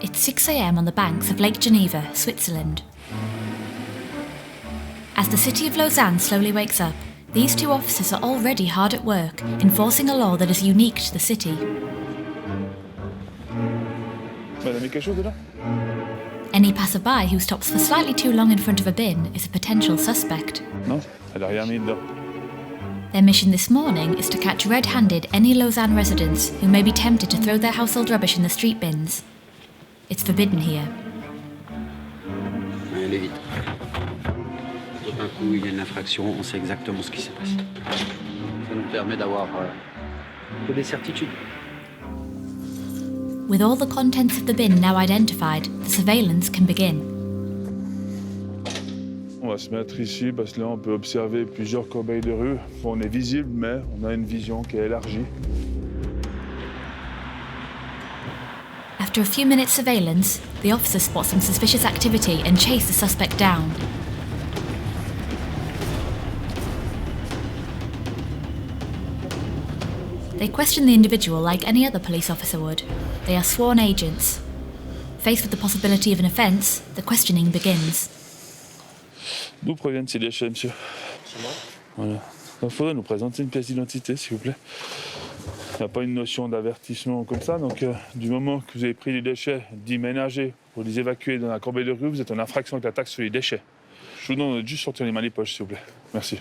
It's 6 a.m. on the banks of Lake Geneva, Switzerland. As the city of Lausanne slowly wakes up, these two officers are already hard at work, enforcing a law that is unique to the city. Any passerby who stops for slightly too long in front of a bin is a potential suspect. Non, elle a rien mis dedans. Their mission this morning is to catch red-handed any Lausanne residents who may be tempted to throw their household rubbish in the street bins. It's forbidden here. Allez vite. Un coup, il y a une infraction, on sait exactement ce qui s'est passé. Ça nous permet d'avoir des certitudes. With all the contents of the bin now identified, the surveillance can begin. On va se mettre ici parce que là on peut observer plusieurs corbeilles de rue. On est visible mais on a une vision qui est élargie. After a few minutes surveillance, the officers spot some suspicious activity and chase the suspect down. They question the individual like any other police officer would. They are sworn agents. Faced with the possibility of an offence, the questioning begins. D'où proviennent ces déchets, monsieur? C'est moi. Voilà. Il faudrait nous présenter une pièce d'identité, s'il vous plaît. Il n'y a pas une notion d'avertissement comme ça, donc du moment que vous avez pris les déchets dits ménagers pour les évacuer dans la corbeille de rue, vous êtes en infraction avec la taxe sur les déchets. Je vous demande de juste sortir les mains des poches, s'il vous plaît. Merci.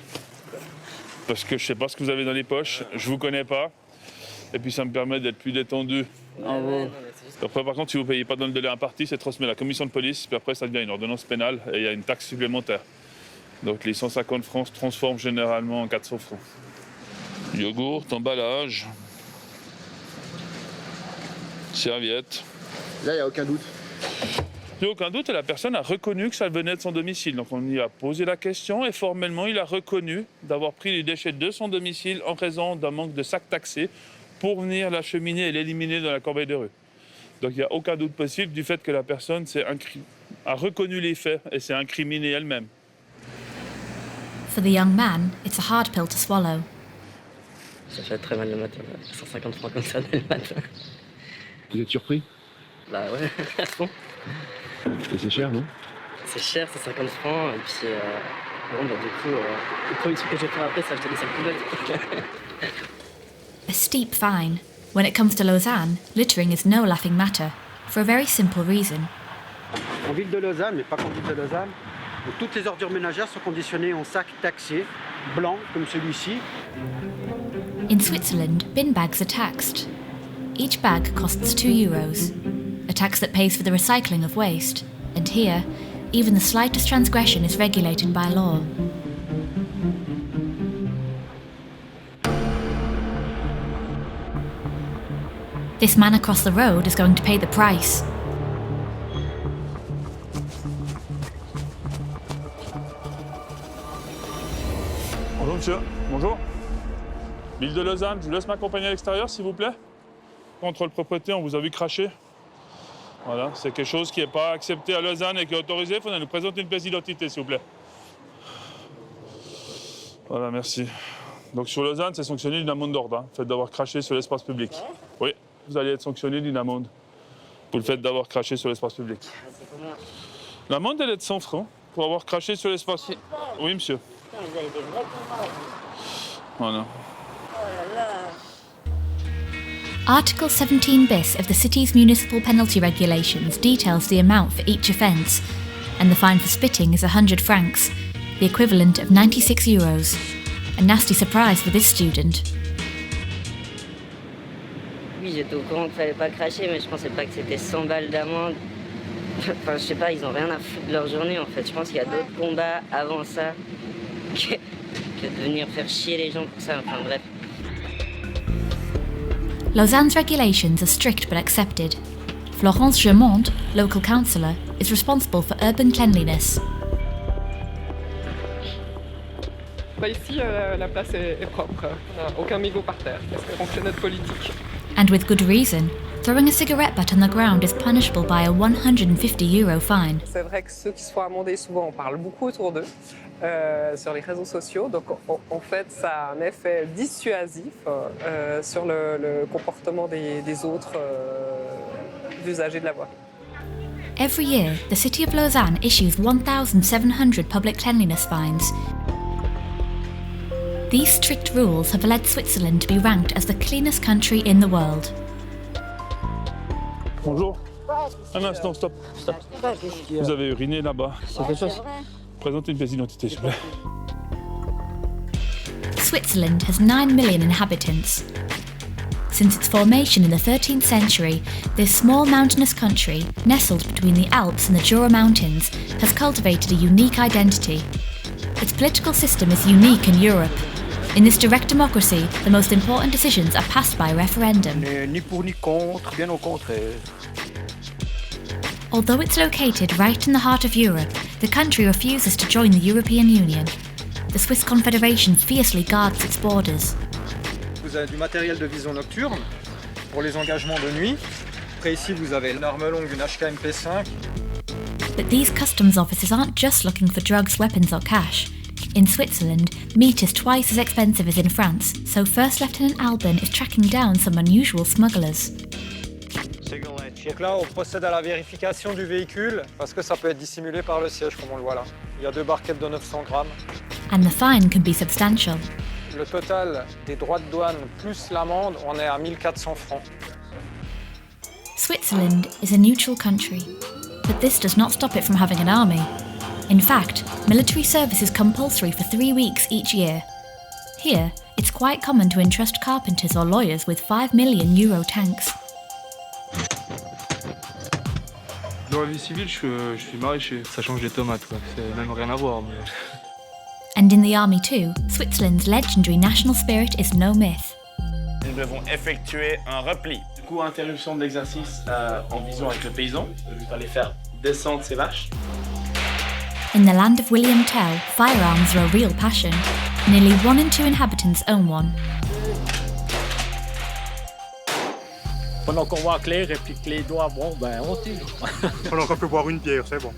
Parce que je ne sais pas ce que vous avez dans les poches, je ne vous connais pas. Et puis ça me permet d'être plus détendu. Après, par contre, si vous ne payez pas dans le délai imparti, c'est transmis à la commission de police, puis après ça devient une ordonnance pénale et il y a une taxe supplémentaire. Donc les 150 francs se transforment généralement en 400 francs. Yogourt, emballage, serviette. Là, il n'y a aucun doute. Il n'y a aucun doute et la personne a reconnu que ça venait de son domicile. Donc on y a posé la question et formellement, il a reconnu d'avoir pris les déchets de son domicile en raison d'un manque de sacs taxés pour venir l'acheminer et l'éliminer dans la corbeille de rue. Donc il n'y a aucun doute possible du fait que la personne a reconnu les faits et s'est incriminée elle-même. For the young man, it's a hard pill to swallow. Ça fait très mal le matin, 150 francs comme ça dès le matin. Vous êtes surpris? Bah ouais, à fond. Et c'est cher, non? C'est cher, c'est 50 francs, et puis bon, bah, du coup, le premier truc que j'ai fait après, c'est acheter des sacs poubelles. A steep fine. When it comes to Lausanne, littering is no laughing matter, for a very simple reason. En ville de Lausanne, mais pas qu'en ville de Lausanne, donc, toutes les ordures ménagères sont conditionnées en sacs taxés, blancs comme celui-ci. In Switzerland, bin bags are taxed. Each bag costs €2, a tax that pays for the recycling of waste. And here, even the slightest transgression is regulated by law. This man across the road is going to pay the price. Bonjour monsieur, bonjour. Ville de Lausanne, je vous laisse m'accompagner à l'extérieur s'il vous plaît. Contrôle propreté, on vous a vu cracher. Voilà, c'est quelque chose qui n'est pas accepté à Lausanne et qui est autorisé. Il faudrait nous présenter une pièce d'identité s'il vous plaît. Voilà, merci. Donc sur Lausanne, c'est sanctionné d'une amende d'ordre, le fait d'avoir craché sur l'espace public. Oui, vous allez être sanctionné d'une amende pour le fait d'avoir craché sur l'espace public. L'amende, elle est de 100 francs pour avoir craché sur l'espace. Oui, monsieur. Voilà. Article 17 bis of the city's municipal penalty regulations details the amount for each offence, and the fine for spitting is 100 francs, the equivalent of €96. A nasty surprise for this student. Oui, j'étais au courant qu'il fallait pas cracher, mais je pensais pas que c'était 100 balles d'amende. Enfin, je sais pas, ils ont rien à foutre de leur journée en fait. Je pense qu'il y a d'autres combats avant ça que de venir faire chier les gens pour ça. Enfin bref. Lausanne's regulations are strict but accepted. Florence Germont, local councillor, is responsible for urban cleanliness. Bah ici, la place est propre. On n'a aucun mégot par terre. On fait notre politique. And with good reason. Throwing a cigarette butt on the ground is punishable by a €150 fine. C'est vrai que ceux qui se font amender, souvent, on parle beaucoup autour d'eux sur les réseaux sociaux. Donc, en fait, ça a un effet dissuasif sur le comportement des autres usagers de la voie. Every year, the city of Lausanne issues 1,700 public cleanliness fines. These strict rules have led Switzerland to be ranked as the cleanest country in the world. Bonjour. Un instant, stop. Vous avez uriné là-bas. C'est quelque chose. Présentez une pièce d'identité, s'il vous plaît. Switzerland has 9 million inhabitants. Since its formation in the 13th century, this small mountainous country, nestled between the Alps and the Jura Mountains, has cultivated a unique identity. Its political system is unique in Europe. In this direct democracy, the most important decisions are passed by referendum. Ni pour ni contre, bien au contraire. Although it's located right in the heart of Europe, the country refuses to join the European Union. The Swiss Confederation fiercely guards its borders. Vous avez du matériel de vision nocturne pour les engagements de nuit. Après ici, vous avez une arme longue, une HK-MP5. But these customs officers aren't just looking for drugs, weapons or cash. In Switzerland, meat is twice as expensive as in France, so First Lieutenant Alban is tracking down some unusual smugglers. Donc là, on procède à la vérification du véhicule parce que ça peut être dissimulé par le siège, comme on le voit là. Il y a 2 barquettes de 900 grammes. And the fine can be substantial. Le total des droits de douane plus l'amende, on est à 1400 francs. Switzerland is a neutral country, but this does not stop it from having an army. In fact, military service is compulsory for 3 weeks each year. Here, it's quite common to entrust carpenters or lawyers with €5 million tanks. Dans la vie civile, je suis maraîcher. Ça change des tomates, quoi. C'est même rien à voir. Mais... And in the army too, Switzerland's legendary national spirit is no myth. Nous devons effectuer un repli. Du coup, interruption de l'exercice en vision avec le paysan. Il fallait faire descendre ses vaches. In the land of William Tell, firearms are a real passion. Nearly 1 in 2 inhabitants own one. Pendant qu'on voit clair et puis que les doigts, bon, ben on tire. Pendant qu'on peut boire une bière, c'est bon.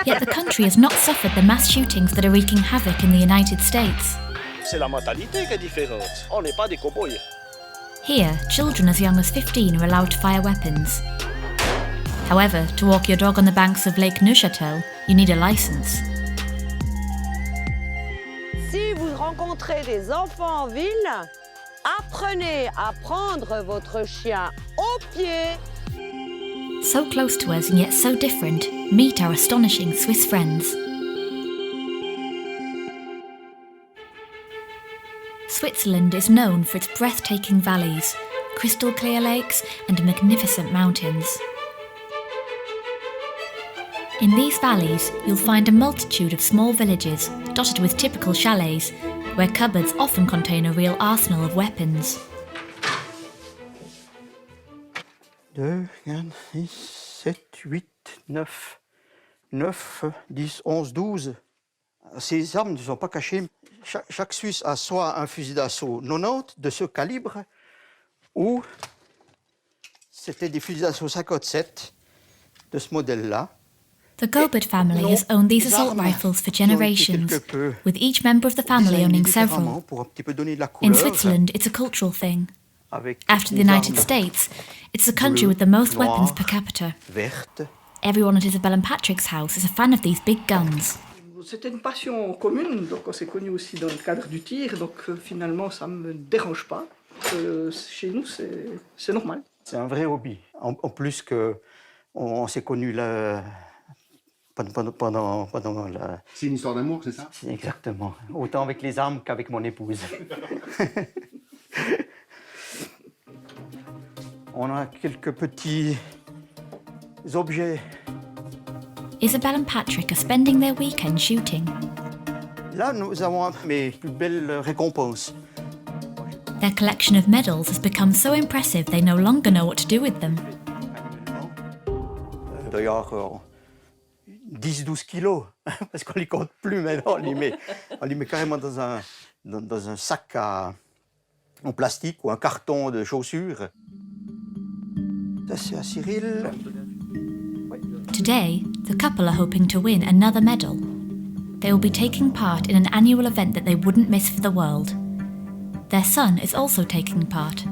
Yet the country has not suffered the mass shootings that are wreaking havoc in the United States. C'est la mentalité qui est différente. On n'est pas des cow-boys. Here, children as young as 15 are allowed to fire weapons. However, to walk your dog on the banks of Lake Neuchâtel, you need a license. Si vous rencontrez des enfants en ville, apprenez à prendre votre chien au pied. So close to us and yet so different, meet our astonishing Swiss friends. Switzerland is known for its breathtaking valleys, crystal clear lakes and magnificent mountains. In these valleys, you'll find a multitude of small villages dotted with typical chalets, where cupboards often contain a real arsenal of weapons. 2, 4, 6, 7, 8, 9, 9, 10, 11, 12. Ces armes ne sont pas cachées. Chaque Suisse a soit un fusil d'assaut 90 de ce calibre, ou c'était des fusils d'assaut 57 de ce modèle-là. The Gobet family has owned these assault rifles for generations, with each member of the family owning several. In Switzerland, it's a cultural thing. After the United States, it's the country with the most weapons per capita. Everyone at Isabelle and Patrick's house is a fan of these big guns. C'était une passion commune, donc on s'est connus aussi dans le cadre du tir, donc finalement ça ne me dérange pas. Chez nous, c'est normal. C'est un vrai hobby. En plus que on s'est connus là pendant la... C'est une histoire d'amour, c'est ça? Exactement. Autant avec les armes qu'avec mon épouse. On a quelques petits objets. Isabelle and Patrick are spending their weekend shooting. Là, nous avons mes plus belles récompenses. Their collection of medals has become so impressive they no longer know what to do with them. D'ailleurs, 10-12 kilos, parce qu'on les compte plus maintenant, on les met carrément dans un sac en plastique ou un carton de chaussures. Ça, c'est à Cyril. Today, the couple are hoping to win another medal. They will be taking part in an annual event that they wouldn't miss for the world. Their son is also taking part.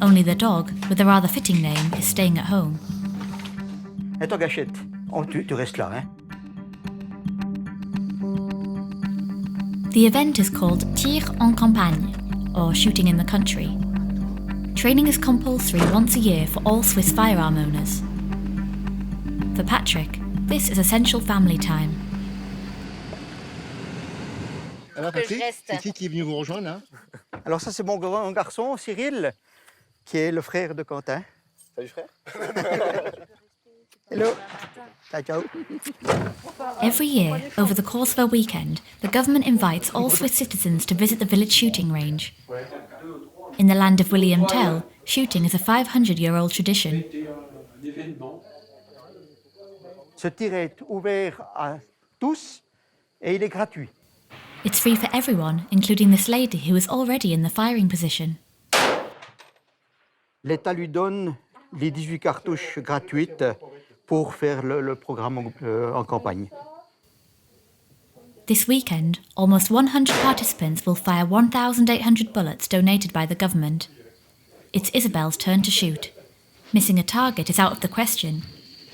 Only the dog, with a rather fitting name, is staying at home. Et toi, Gâchette? Oh, tu restes là, hein. The event is called tir en campagne, or shooting in the country. Training is compulsory once a year for all Swiss firearm owners. For Patrick, this is essential family time. Alors Patrick, c'est qui est venu vous rejoindre là? Alors ça, c'est mon grand garçon, Cyril, qui est le frère de Quentin. Salut frère. Hello. Ciao. Every year, over the course of a weekend, the government invites all Swiss citizens to visit the village shooting range. In the land of William Tell, shooting is a 500-year-old tradition. Ce tir est ouvert à tous et il est gratuit. It's free for everyone, including this lady who is already in the firing position. L'État lui donne les 18 cartouches gratuites pour faire le programme en campagne. This weekend, almost 100 participants will fire 1,800 bullets donated by the government. It's Isabelle's turn to shoot. Missing a target is out of the question.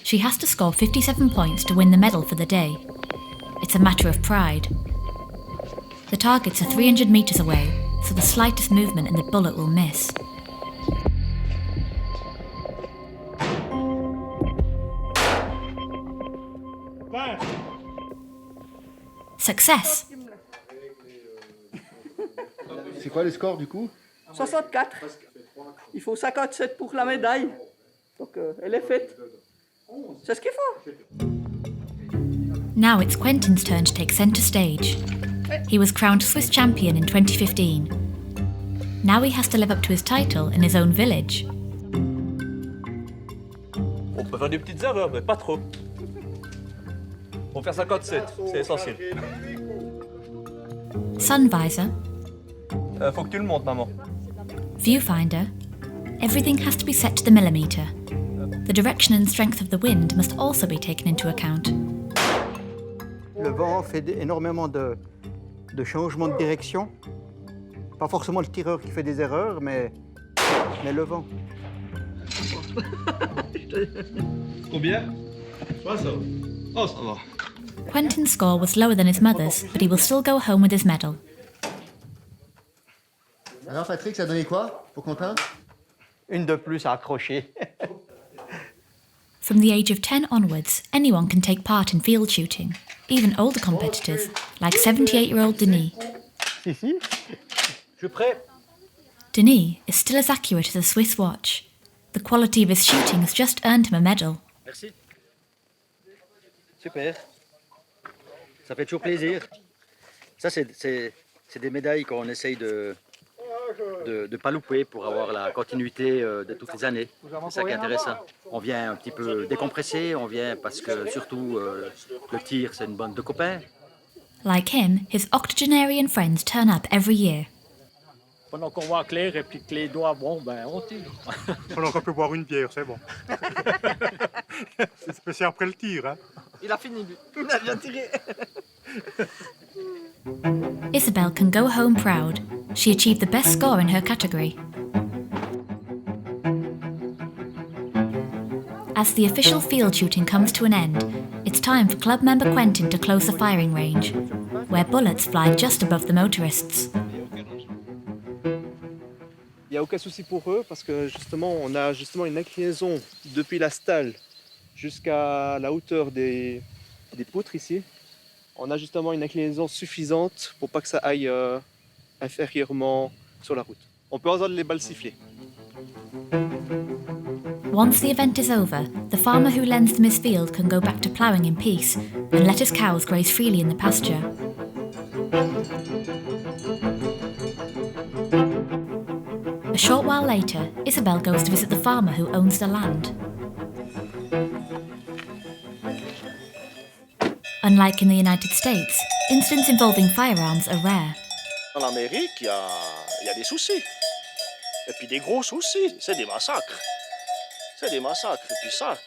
She has to score 57 points to win the medal for the day. It's a matter of pride. The targets are 300 metres away, so the slightest movement and the bullet will miss. Success! C'est quoi le score du coup? 64. Il faut 57 pour la médaille. Donc elle est faite. C'est ce qu'il faut. Now it's Quentin's turn to take centre stage. He was crowned Swiss champion in 2015. Now he has to live up to his title in his own village. On peut faire des petites erreurs, mais pas trop. On va faire 57, c'est essentiel. Sun visor. Faut que tu le montes, maman. Viewfinder. Everything has to be set to the millimetre. The direction and strength of the wind must also be taken into account. Le vent fait énormément de changements de direction. Pas forcément le tireur qui fait des erreurs, mais le vent. Combien? 60. Oh, ça va. Quentin's score was lower than his mother's, but he will still go home with his medal. Alors Patrick, ça a donné quoi pour Quentin? Une de plus à accrocher. From the age of 10 onwards, anyone can take part in field shooting, even older competitors, like 78-year-old Denis. Si. Je suis prêt. Denis is still as accurate as a Swiss watch. The quality of his shooting has just earned him a medal. Merci. Super. Ça fait toujours plaisir. Ça, c'est des médailles qu'on essaye de pas louper pour avoir la continuité de toutes les années. C'est ça qui est intéressant. On vient un petit peu décompresser, on vient parce que surtout le tir, c'est une bande de copains. Like him, his octogenarian friends turn up every year. Pendant qu'on voit clair et puis que les doigts, bon, ben on tire. Pendant qu'on peut boire une bière, c'est bon. C'est après le tir, hein. Il a fini, lui. Il a bien tiré. Isabelle can go home proud. She achieved the best score in her category. As the official field shooting comes to an end, it's time for club member Quentin to close the firing range, where bullets fly just above the motorists. Il n'y a aucun souci pour eux parce que justement, on a une inclinaison depuis la stalle jusqu'à la hauteur des poutres ici. On a justement une inclinaison suffisante pour pas que ça aille inférieurement sur la route. On peut entendre les balles siffler. Once the event is over, the farmer who lends them his field can go back to ploughing in peace and let his cows graze freely in the pasture. A short while later, Isabelle goes to visit the farmer who owns the land. Unlike in the United States, incidents involving firearms are rare. En Amérique, il y a des soucis. Et puis des gros soucis, c'est des massacres. C'est des massacres. Et puis ça,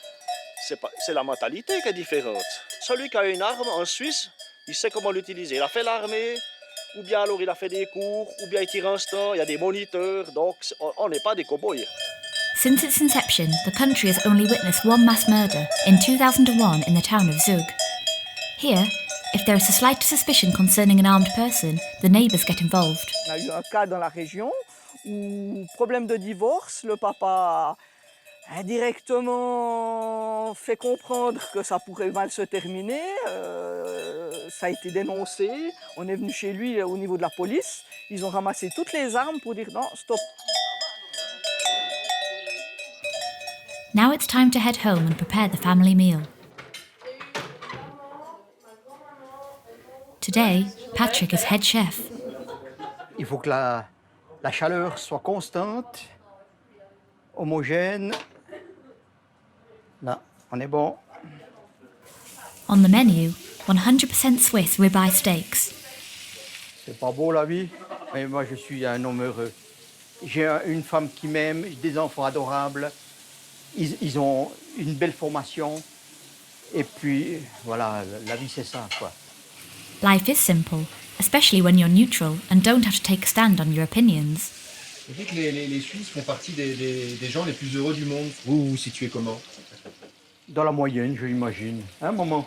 c'est la mentalité qui est différente. Celui qui a une arme en Suisse, il sait comment l'utiliser. Il a fait l'armée, ou bien alors il a fait des cours, ou bien il tire un stand, il y a des moniteurs, donc on n'est pas des cow-boys. Since its inception, the country has only witnessed one mass murder in 2001 in the town of Zurich. Here, if there is the slightest suspicion concerning an armed person, the neighbours get involved. On a eu un cas dans la région où, problème de divorce, le papa a indirectement fait comprendre que ça pourrait mal se terminer. Ça a été dénoncé. On est venu chez lui au niveau de la police. Ils ont ramassé toutes les armes pour dire non, stop. Now it's time to head home and prepare the family meal. Today, Patrick is head chef. Il faut que la chaleur soit constante, homogène. Là, on est bon. On the menu, 100% Swiss ribeye steaks. C'est pas beau la vie, mais moi je suis un homme heureux. J'ai une femme qui m'aime, des enfants adorables. Ils ont une belle formation. Et puis, voilà, la vie c'est ça, quoi. Life is simple, especially when you're neutral and don't have to take a stand on your opinions. Je dis que les Suisses font partie des gens les plus heureux du monde. Vous vous situez comment? Dans la moyenne, je l'imagine. Hein, maman?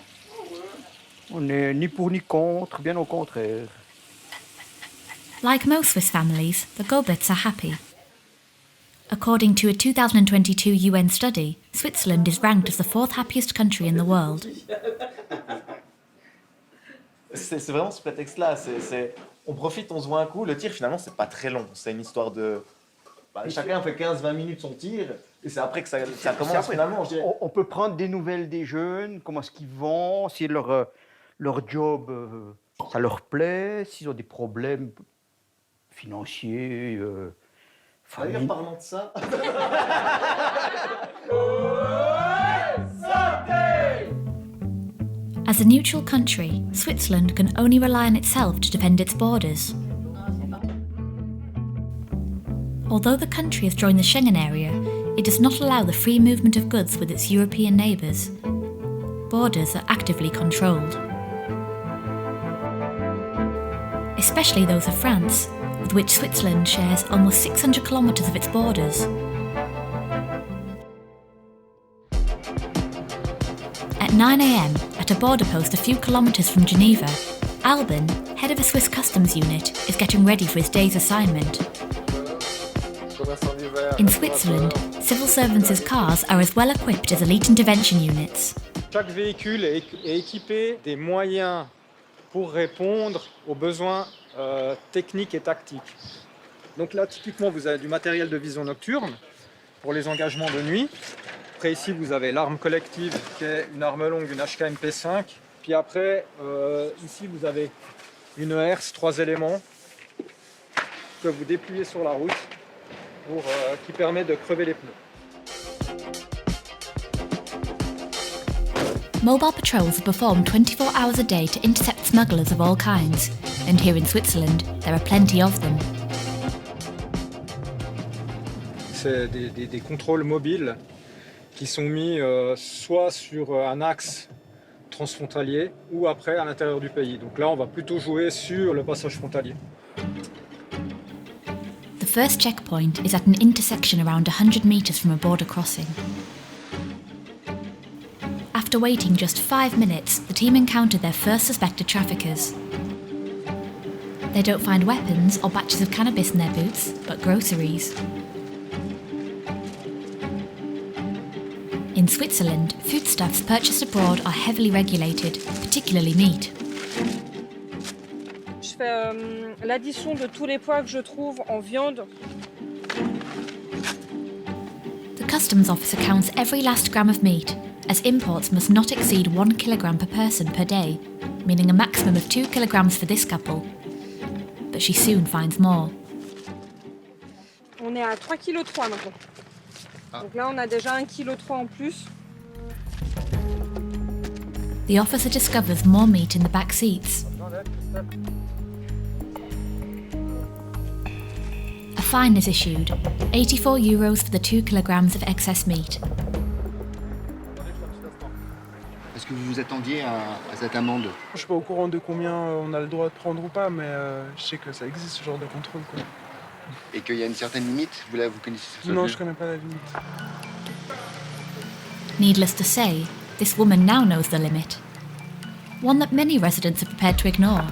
On n'est ni pour ni contre, bien au contraire. Like most Swiss families, the Gobets are happy. According to a 2022 UN study, Switzerland is ranked as the 4th happiest country in the world. C'est vraiment ce prétexte-là. On profite, on se voit un coup. Le tir, finalement, c'est pas très long. C'est une histoire de... chacun fait 15-20 minutes son tir. Et c'est après que ça commence finalement. On peut prendre des nouvelles des jeunes, comment est-ce qu'ils vont, si leur job, ça leur plaît, s'ils ont des problèmes financiers, D'ailleurs, parlant de ça... As a neutral country, Switzerland can only rely on itself to defend its borders. Although the country has joined the Schengen area, it does not allow the free movement of goods with its European neighbours. Borders are actively controlled. Especially those of France, with which Switzerland shares almost 600 kilometres of its borders. At 9 a.m, at a border post a few kilometres from Geneva, Albin, head of a Swiss customs unit, is getting ready for his day's assignment. In Switzerland, civil servants' cars are as well equipped as elite intervention units. Chaque véhicule est équipé des moyens pour répondre aux besoins techniques et tactiques. Donc là, typiquement, vous avez du matériel de vision nocturne pour les engagements de nuit. Après, ici, vous avez l'arme collective qui est une arme longue, une HK-MP5. Puis après, ici, vous avez une herse, 3 éléments que vous dépliez sur la route qui permet de crever les pneus. Mobile patrols are performed 24 hours a day to intercept smugglers of all kinds, and here in Switzerland, there are plenty of them. C'est des contrôles mobiles qui sont mis soit sur un axe transfrontalier ou après à l'intérieur du pays. Donc là, on va plutôt jouer sur le passage frontalier. The first checkpoint is at an intersection around 100 metres from a border crossing. After waiting just 5 minutes, the team encountered their first suspected traffickers. They don't find weapons or batches of cannabis in their boots, but groceries. In Switzerland, foodstuffs purchased abroad are heavily regulated, particularly meat. Je fais l'addition de tous les poids que je trouve en viande. The customs officer counts every last gram of meat, as imports must not exceed 1 kilogram per person per day, meaning a maximum of 2 kilograms for this couple. But she soon finds more. On est à 3,3 kg maintenant. Donc là, on a déjà 1,3 kg en plus. The officer discovers more meat in the back seats. A fine is issued, €84 for the 2 kilograms of excess meat. Est-ce que vous vous attendiez à cette amende? Je suis pas au courant de combien on a le droit de prendre ou pas, mais je sais que ça existe ce genre de contrôle, quoi. et qu'il y a une certaine limite. Vous connaissez ce Non, vieux je connais pas la limite. Needless to say, this woman now knows the limit. One that many residents are prepared to ignore,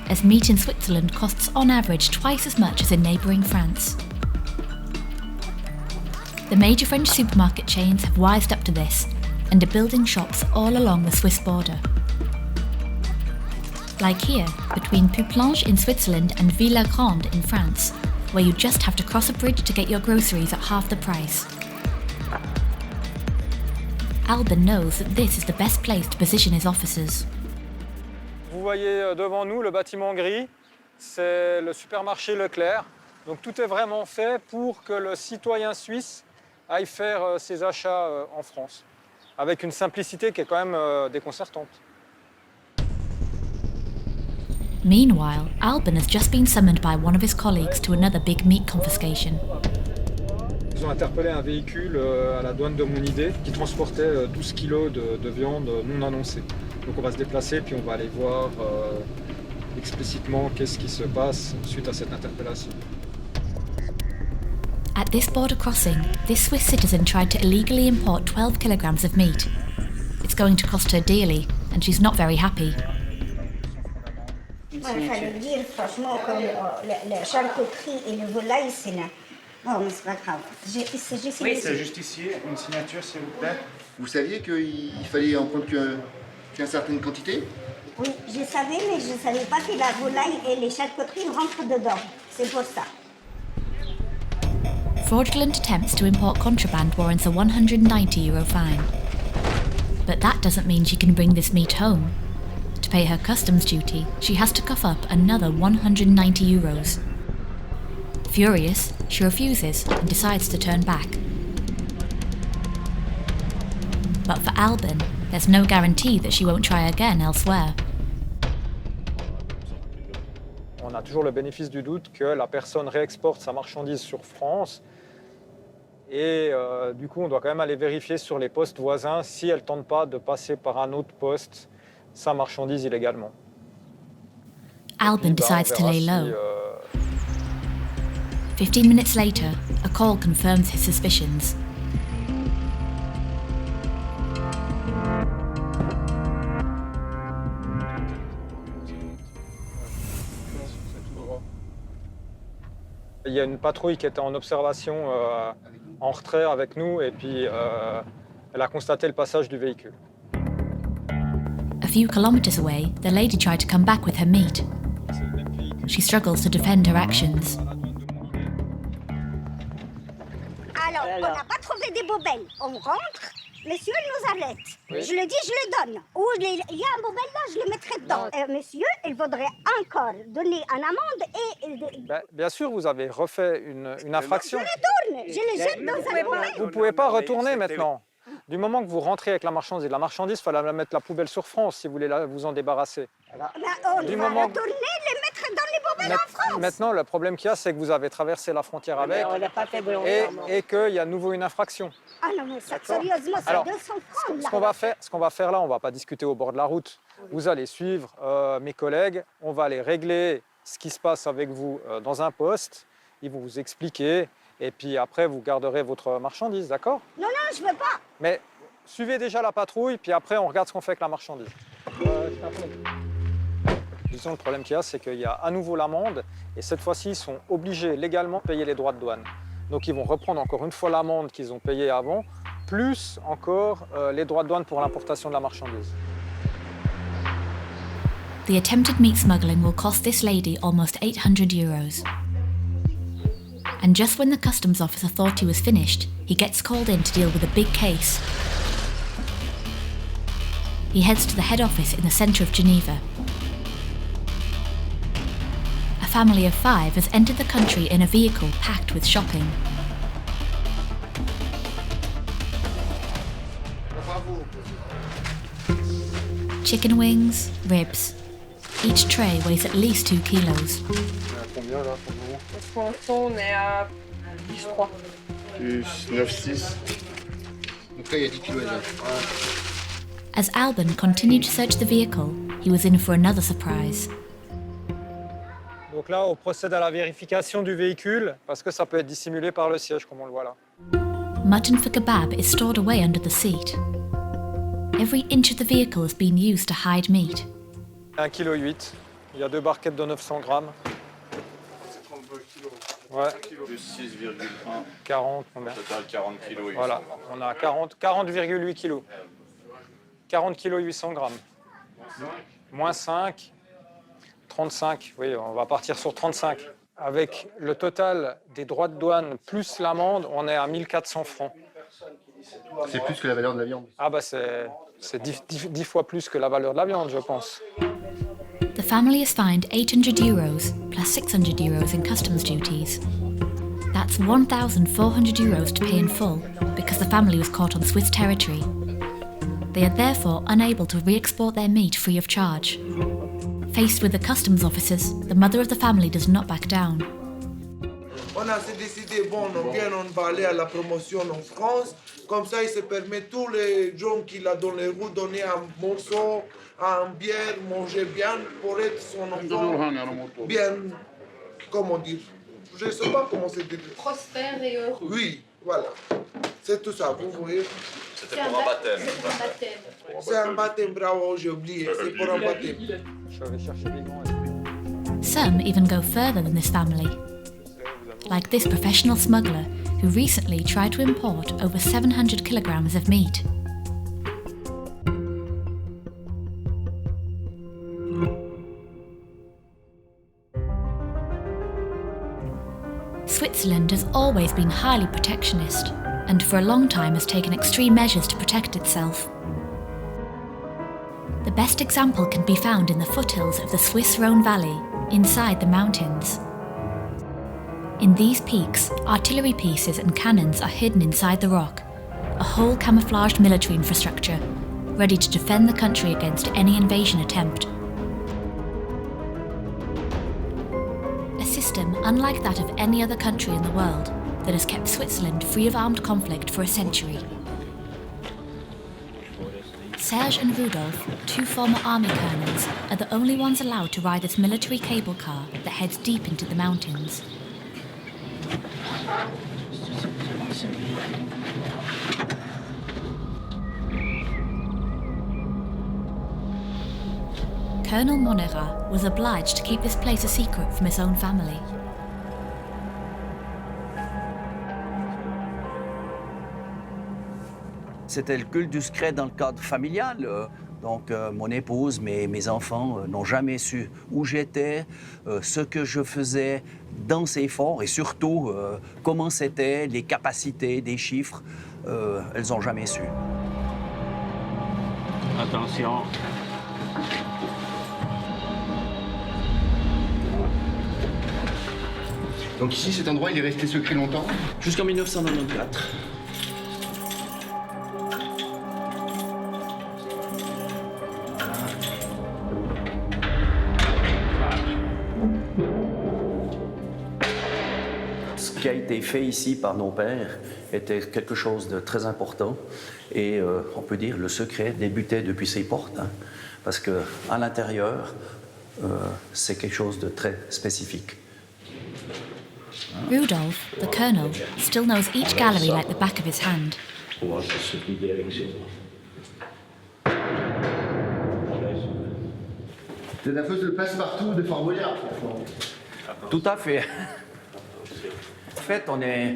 as meat in Switzerland costs on average twice as much as in neighbouring France. The major French supermarket chains have wised up to this and are building shops all along the Swiss border. Like here, between Pupplange in Switzerland and Ville-la-Grande in France, where you just have to cross a bridge to get your groceries at half the price. Alban knows that this is the best place to position his officers. Vous voyez devant nous le bâtiment gris, c'est le supermarché Leclerc. Donc tout est vraiment fait pour que le citoyen suisse aille faire ses achats en France, avec une simplicité qui est quand même déconcertante. Meanwhile, Alban has just been summoned by one of his colleagues to another big meat confiscation. Ils ont interpellé un véhicule à la douane de Monidé qui transportait 12 kilos de viande non annoncée. Donc on va se déplacer puis on va aller voir explicitement qu'est-ce qui se passe suite à cette interpellation. At this border crossing, this Swiss citizen tried to illegally import 12 kilograms of meat. It's going to cost her dearly, and she's not very happy. Moi, il fallait dire franchement que la charcuterie et le volaille, c'est là. Oh, mais c'est pas grave. Oui, c'est juste ici, une signature, s'il vous plaît. Vous saviez qu'il fallait en prendre qu'une certaine quantité? Oui, je savais, mais je ne savais pas que la volaille et les charcuteries rentrent dedans. C'est pour ça. Fraudulent attempts to import contraband warrants a €190 fine. But that doesn't mean she can bring this meat home. To pay her customs duty, she has to cough up another €190. Furious, she refuses and decides to turn back. But for Alban, there's no guarantee that she won't try again elsewhere. On a toujours le bénéfice du doute que la personne réexporte sa marchandise sur France et du coup on doit quand même aller vérifier sur les postes voisins si elle ne tente pas de passer par un autre poste sa marchandise illégalement. Alban decides to lay low. 15 minutes later, a call confirms his suspicions. Il y a une patrouille qui était en observation en retrait avec nous et puis elle a constaté le passage du véhicule. A few kilometers away, the lady tried to come back with her meat. She struggles to defend her actions. Alors, on n'a pas trouvé des bobelles. On rentre, monsieur nous arrête. Oui. Je le dis, je le donne. Ou il y a un bobelle là, je le mettrai dedans. Monsieur, il faudrait encore donner une amende et... Bien sûr, vous avez refait une infraction. Je le tourne, je le jette dans un bobelle. Vous ne pouvez pas retourner maintenant. Du moment que vous rentrez avec la marchandise, il fallait la mettre la poubelle sur France si vous voulez vous en débarrasser. On va retourner, les mettre dans les bobelles en France. Maintenant, le problème qu'il y a, c'est que vous avez traversé la frontière avec et qu'il y a à nouveau une infraction. Ah non, mais ça, sérieusement, c'est 200 francs. Ce qu'on va faire là, on ne va pas discuter au bord de la route. Vous allez suivre mes collègues, on va aller régler ce qui se passe avec vous dans un poste. Ils vont vous expliquer. Et puis après, vous garderez votre marchandise, d'accord? Non, je ne veux pas. Mais suivez déjà la patrouille, puis après, on regarde ce qu'on fait avec la marchandise. Disons, le problème qu'il y a, c'est qu'il y a à nouveau l'amende, et cette fois-ci, ils sont obligés légalement de payer les droits de douane. Donc, ils vont reprendre encore une fois l'amende qu'ils ont payée avant, plus encore les droits de douane pour l'importation de la marchandise. The attempted meat smuggling will cost this lady almost €800. And just when the customs officer thought he was finished, he gets called in to deal with a big case. He heads to the head office in the centre of Geneva. A family of 5 has entered the country in a vehicle packed with shopping. Chicken wings, ribs. Each tray weighs at least 2 kilos. Combien là pour le moment? Pour l'instant, on est à 10,3. Plus 9,6. Donc là, il y a 10 kilos là. As Alban continued to search the vehicle, he was in for another surprise. Donc là, on procède à la vérification du véhicule parce que ça peut être dissimulé par le siège, comme on le voit là. Mutton for kebab is stored away under the seat. Every inch of the vehicle has been used to hide meat. 1,8 kg. Il y a 2 barquettes de 900 grammes. Ouais. Plus 6,1. 40, combien? Total 40 kg. Voilà, on a 40,8 kg. 40 kg 800 grammes. Moins 5, 35. Oui, on va partir sur 35. Avec le total des droits de douane plus l'amende, on est à 1400 francs. C'est plus que la valeur de la viande. Ah bah c'est 10 fois plus que la valeur de la viande, je pense. The family is fined €800 plus €600 in customs duties. That's €1,400 to pay in full because the family was caught on Swiss territory. They are therefore unable to re-export their meat free of charge. Faced with the customs officers, the mother of the family does not back down. On a décidé, bon, on va aller à la promotion en France, comme ça il se permet tous les gens qui a dans les roues donner un morceau, un bière, manger bien pour être son enfant bien, comment dire, je ne sais pas comment c'est dit. Prospère et heureux. Oui, voilà, c'est tout ça, vous voyez. C'était pour un baptême. C'est un baptême, bravo, j'ai oublié, c'est pour un baptême. Je vais chercher des gants. Some even go further than this family. Like this professional smuggler who recently tried to import over 700 kilograms of meat. Switzerland has always been highly protectionist and for a long time has taken extreme measures to protect itself. The best example can be found in the foothills of the Swiss Rhone Valley, inside the mountains. In these peaks, artillery pieces and cannons are hidden inside the rock, a whole camouflaged military infrastructure, ready to defend the country against any invasion attempt. A system unlike that of any other country in the world that has kept Switzerland free of armed conflict for a century. Serge and Rudolf, 2 former army colonels, are the only ones allowed to ride this military cable car that heads deep into the mountains. Colonel Monera was obliged to keep this place a secret from his own family. C'était le culte du secret dans le cadre familial. Donc, mon épouse, mes enfants n'ont jamais su où j'étais, ce que je faisais dans ces forts et surtout comment c'était, les capacités, des chiffres. Elles n'ont jamais su. Attention. Donc ici, cet endroit, il est resté secret longtemps? Jusqu'en 1994. Ce qui a été fait ici par nos pères était quelque chose de très important et on peut dire le secret débutait depuis ses portes, hein, parce qu'à l'intérieur, c'est quelque chose de très spécifique. Rudolf, the colonel, still knows each gallery like the back of his hand. C'est la fameuse passe-partout de Fort Boyard. Tout à fait. En fait, on est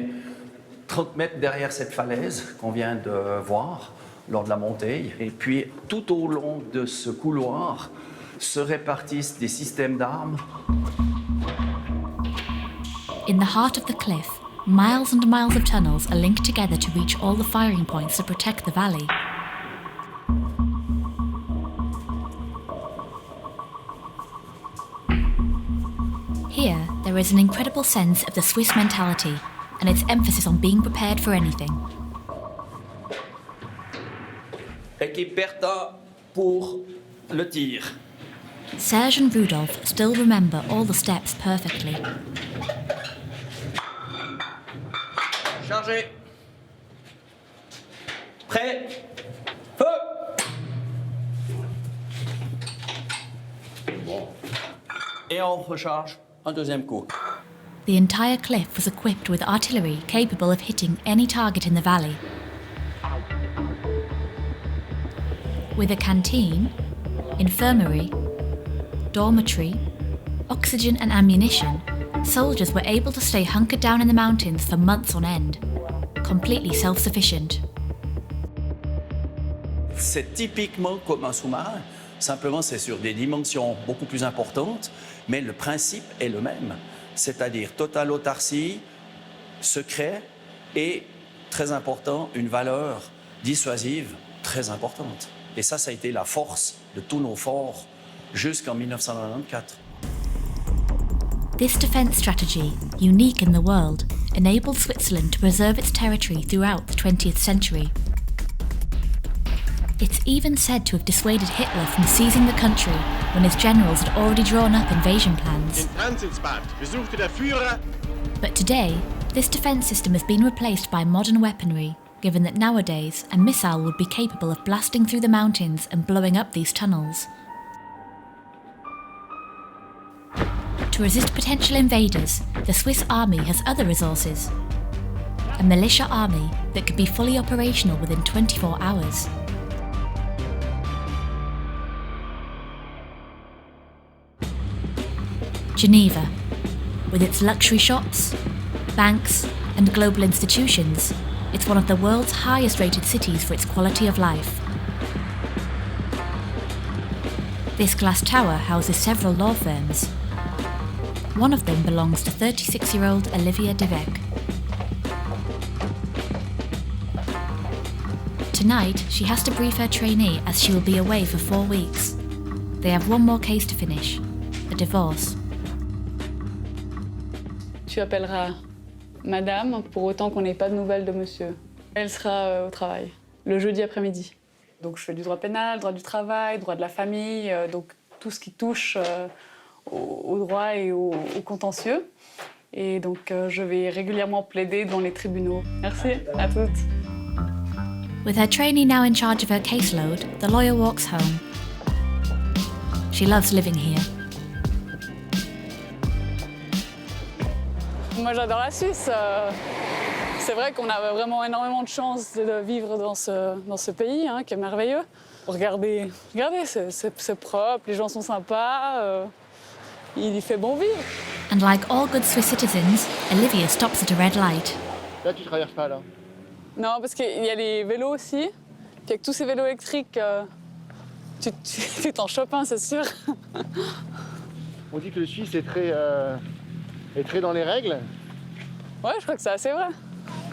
30 mètres derrière cette falaise qu'on vient de voir lors de la montée. Et puis, tout au long de ce couloir se répartissent des systèmes d'armes. In the heart of the cliff, miles and miles of tunnels are linked together to reach all the firing points to protect the valley. Here, there is an incredible sense of the Swiss mentality and its emphasis on being prepared for anything. Équipe Bertha pour le tir. Serge and Rudolf still remember all the steps perfectly. Chargé. Prêt. Feu. Bon. Et on recharge. Un deuxième coup. The entire cliff was equipped with artillery capable of hitting any target in the valley. With a canteen, infirmary, dormitory, oxygen and ammunition, soldiers were able to stay hunkered down in the mountains for months on end, completely self-sufficient. C'est typiquement comme un sous-marin. Simplement, c'est sur des dimensions beaucoup plus importantes, mais le principe est le même. C'est-à-dire totale autarcie, secret et, très important, une valeur dissuasive très importante. Et ça a été la force de tous nos forts jusqu'en 1994. This defence strategy, unique in the world, enabled Switzerland to preserve its territory throughout the 20th century. It's even said to have dissuaded Hitler from seizing the country when his generals had already drawn up invasion plans. But today, this defence system has been replaced by modern weaponry, given that nowadays a missile would be capable of blasting through the mountains and blowing up these tunnels. To resist potential invaders, the Swiss army has other resources. A militia army that could be fully operational within 24 hours. Geneva, with its luxury shops, banks, and global institutions, it's one of the world's highest rated cities for its quality of life. This glass tower houses several law firms. One of them belongs to 36-year-old Olivia Devec. Tonight, she has to brief her trainee as she will be away for 4 weeks. They have one more case to finish, a divorce. Tu appelleras madame pour autant qu'on n'ait pas de nouvelles de monsieur. Elle sera au travail, le jeudi après-midi. Donc je fais du droit pénal, droit du travail, droit de la famille, donc tout ce qui touche au droit et au contentieux. Et donc je vais régulièrement plaider dans les tribunaux. Merci, à toutes. With her trainee now in charge of her caseload, the lawyer walks home. She loves living here. Moi j'adore la Suisse. C'est vrai qu'on a vraiment énormément de chance de vivre dans ce pays hein, qui est merveilleux. Regardez, c'est propre, les gens sont sympas, il y fait bon vivre. And like all good Swiss citizens, Olivia stops at a red light. Là tu traverses pas là. Non, parce qu'il y a les vélos aussi. Puis avec tous ces vélos électriques, tu t'en chopes un, c'est sûr. On dit que le Suisse est très dans les règles. Ouais, je crois que c'est assez vrai.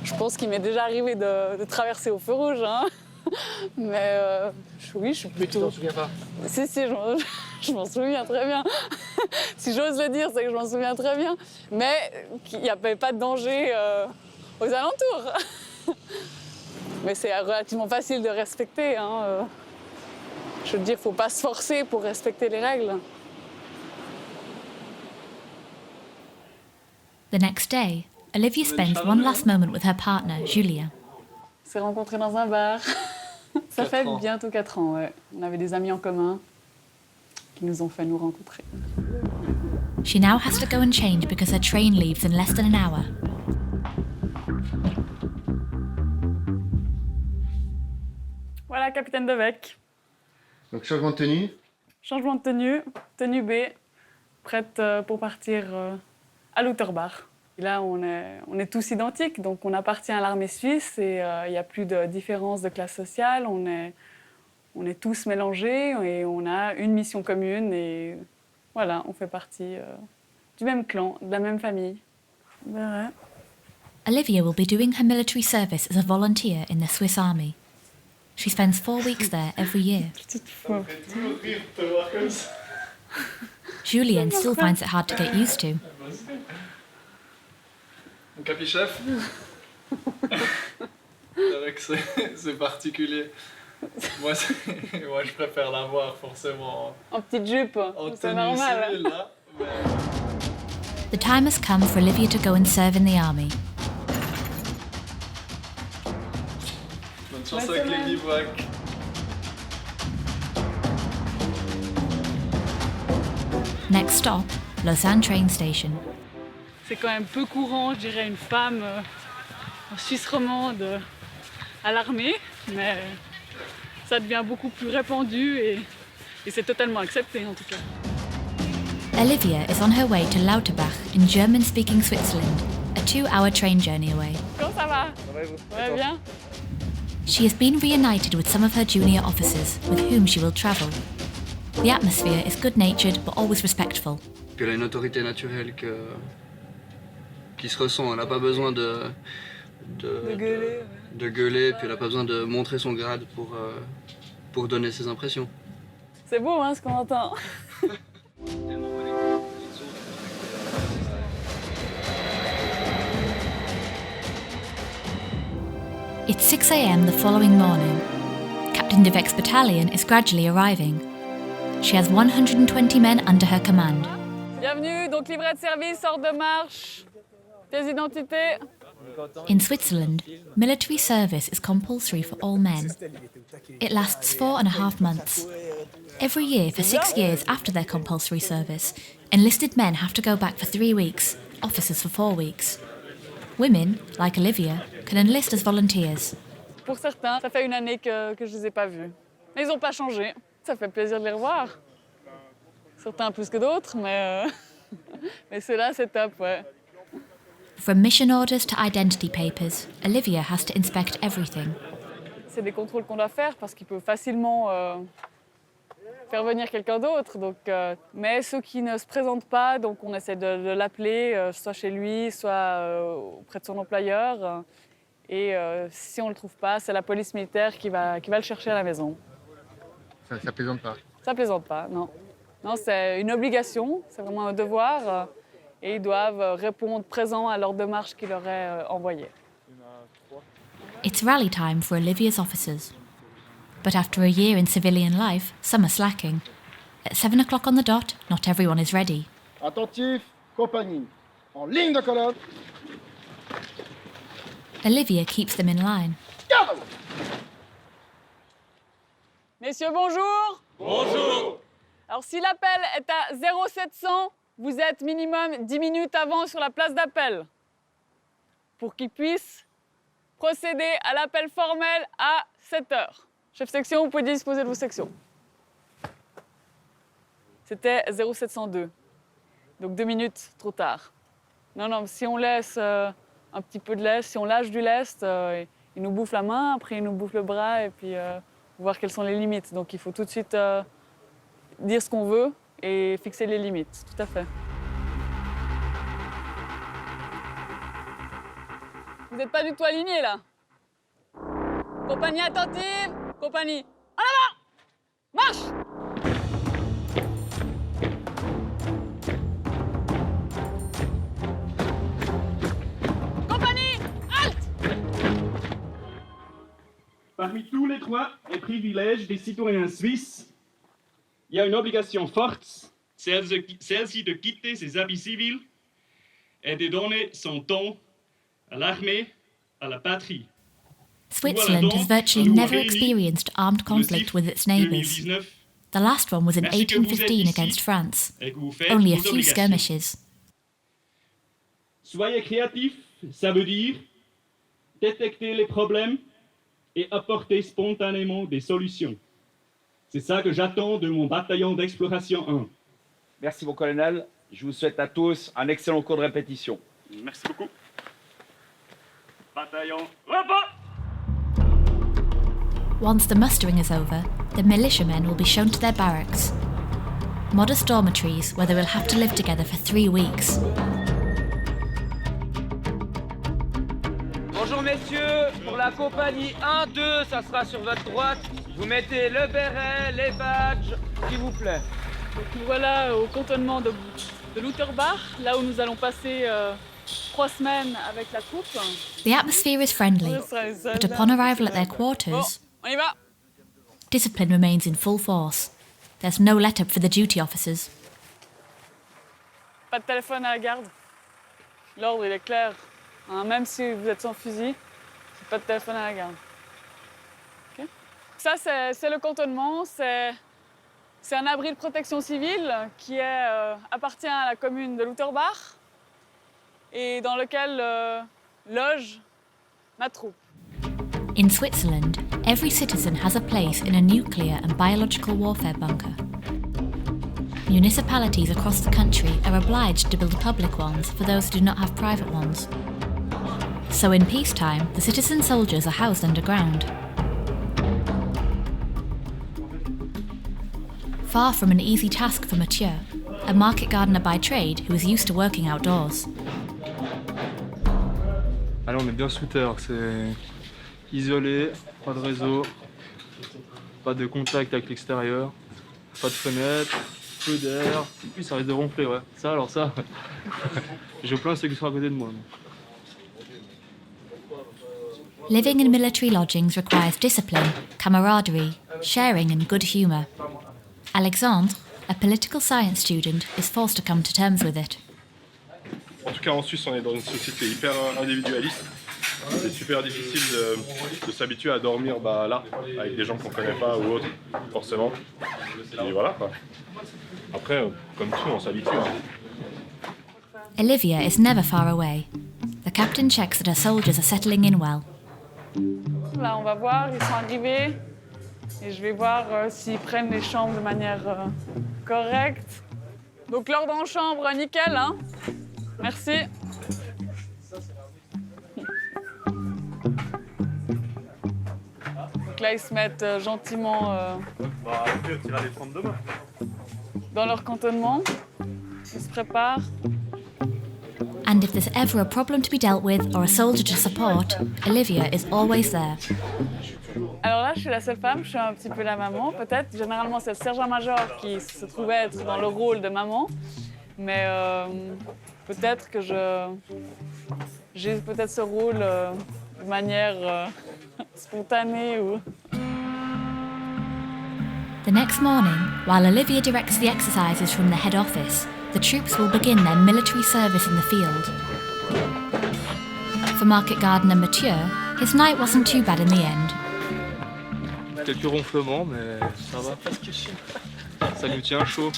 Je pense qu'il m'est déjà arrivé de traverser au feu rouge. Hein. Mais oui, je suis plutôt... Mais tu t'en souviens pas? Si, je m'en souviens très bien. Si j'ose le dire, c'est que je m'en souviens très bien. Mais il n'y avait pas de danger aux alentours. Mais c'est relativement facile de respecter. Hein. Je veux dire, il ne faut pas se forcer pour respecter les règles. The next day, Olivia spends one last moment with her partner, Julia. On s'est rencontrés dans un bar. Ça fait bientôt 4 ans, ouais. On avait des amis en commun qui nous ont fait nous rencontrer. She now has to go and change because her train leaves in less than an hour. Voilà, capitaine Devec. Donc changement de tenue. Changement de tenue, tenue B, prête pour partir à l'Outerbach. Là, on est tous identiques, donc on appartient à l'armée suisse et il n'y a plus de différence de classe sociale. On est tous mélangés et on a une mission commune et voilà, on fait partie du même clan, de la même famille. Ouais. Olivia will be doing her military service as a volunteer in the Swiss Army. She spends 4 weeks there every year. Julien still finds it hard to get used to. Mon capi-chef. C'est particulier. Moi, je préfère l'avoir forcément. En petite jupe, c'est normal. Civile, là, mais... The time has come for Olivia to go and serve in the army. Bonne chance avec les bivouacs. Next stop, Lausanne train station. C'est quand même peu courant, je dirais, une femme en Suisse romande à l'armée, mais ça devient beaucoup plus répandu et c'est totalement accepté en tout cas. Olivia is on her way to Lauterbach in German-speaking Switzerland, a 2-hour train journey away. Comment ça va? Ça va bien? She has been reunited with some of her junior officers, with whom she will travel. The atmosphere is good-natured but always respectful. Elle a une autorité naturelle qui se ressent. Elle n'a pas besoin de gueuler, puis elle n'a pas besoin de montrer son grade pour donner ses impressions. C'est beau hein, ce qu'on entend. It's 6 a.m. the following morning. Captain de Vex's battalion is gradually arriving. She has 120 men under her command. Bienvenue, donc livret de service, ordre de marche, pièce d'identité. In Switzerland, military service is compulsory for all men. It lasts 4.5 months. Every year for 6 years after their compulsory service, enlisted men have to go back for 3 weeks, officers for 4 weeks. Women, like Olivia, can enlist as volunteers. Pour certains, ça fait une année que je ne les ai pas vus. Mais ils n'ont pas changé. Ça fait plaisir de les revoir. Certains plus que d'autres, mais ceux-là, c'est top, ouais. From mission orders to identity papers, Olivia has to inspect everything. C'est des contrôles qu'on doit faire parce qu'il peut facilement faire venir quelqu'un d'autre. Donc, mais ceux qui ne se présentent pas, donc on essaie de l'appeler, soit chez lui, soit auprès de son employeur. Et si on ne le trouve pas, c'est la police militaire qui va le chercher à la maison. Ça plaisante pas? Ça plaisante pas, non. Non, c'est une obligation, c'est vraiment un devoir. Et ils doivent répondre présent à l'ordre de marche qu'il leur est envoyé. It's rally time for Olivia's officers. But after a year in civilian life, some are slacking. At 7 o'clock on the dot, not everyone is ready. Attentif, compagnie. En ligne de colonne. Olivia keeps them in line. Messieurs, bonjour. Bonjour. Alors, si l'appel est à 0700, vous êtes minimum 10 minutes avant sur la place d'appel pour qu'ils puissent procéder à l'appel formel à 7 heures. Chef section, vous pouvez disposer de vos sections. C'était 0702, donc 2 minutes trop tard. Non, si on laisse un petit peu de lest, si on lâche du lest, il nous bouffe la main, après il nous bouffe le bras, et puis voir quelles sont les limites. Donc il faut tout de suite dire ce qu'on veut et fixer les limites, tout à fait. Vous n'êtes pas du tout alignés là. Compagnie attentive, compagnie en avant, marche. Compagnie, halte. Parmi tous les droits et privilèges des citoyens suisses, il y a une obligation forte, celle-ci de quitter ses habits civils et de donner son temps à l'armée, à la patrie. Switzerland has virtually never experienced armed conflict with its neighbours. The last one was in 1815 against France. Only a few skirmishes. Soyez créatifs, ça veut dire détecter les problèmes et apporter spontanément des solutions. C'est ça que j'attends de mon bataillon d'exploration 1. Merci mon colonel, je vous souhaite à tous un excellent cours de répétition. Merci beaucoup. Bataillon, repas! Once the mustering is over, the militiamen will be shown to their barracks. Modest dormitories where they will have to live together for 3 weeks. Bonjour messieurs, pour la compagnie 1-2, ça sera sur votre droite. Vous mettez le béret, les badges, s'il vous plaît. Donc nous voilà au cantonnement de Lauterbach, là où nous allons passer 3 semaines avec la troupe. The atmosphere is friendly, but upon arrival at their quarters, On y va. discipline remains in full force. There's no let-up for the duty officers. Pas de téléphone à la garde. L'ordre, il est clair. Hein, même si vous êtes sans fusil, c'est pas de téléphone à la garde. Okay. Ça, c'est le cantonnement. C'est C'est un abri de protection civile qui appartient à la commune de Lauterbach et dans lequel loge ma troupe. In Switzerland, every citizen has a place in a nuclear and biological warfare bunker. Municipalities across the country are obliged to build public ones for those who do not have private ones. So in peacetime, the citizen soldiers are housed underground. Far from an easy task for Mathieu, a market gardener by trade who is used to working outdoors. Allez, on est bien sous terre, c'est isolé, pas de réseau, pas de contact avec l'extérieur, pas de fenêtre, peu d'air, et puis ça risque de ronfler, ouais. Ça, alors ça, je plains ceux qui sont à côté de moi. Living in military lodgings requires discipline, camaraderie, sharing and good humour. Alexandre, a political science student, is forced to come to terms with it. En tout cas, en Suisse, on est dans une société hyper individualiste. C'est super difficile de s'habituer à dormir là, avec des gens qu'on ne connaît pas ou autres, forcément. Et voilà, quoi. Après, comme tout, on s'habitue. Olivia is never far away. The captain checks that her soldiers are settling in well. Là, on va voir, ils sont arrivés. Et je vais voir s'ils prennent les chambres de manière correcte. Donc l'ordre en chambre, nickel, hein? Merci. Donc là, ils se mettent gentiment dans leur cantonnement. Ils se préparent. And if there's ever a problem to be dealt with or a soldier to support, Olivia is always there. Alors là, je suis la seule femme, je suis un petit peu la maman. Peut-être, généralement, c'est le sergent-major qui se trouvait être dans le rôle de maman. Mais peut-être que j'ai peut-être ce rôle de manière spontanée ou... The next morning, while Olivia directs the exercises from the head office, the troops will begin their military service in the field. For market gardener Mathieu, his night wasn't too bad in the end. Quelques ronflements, mais ça va. Ça nous tient chaud.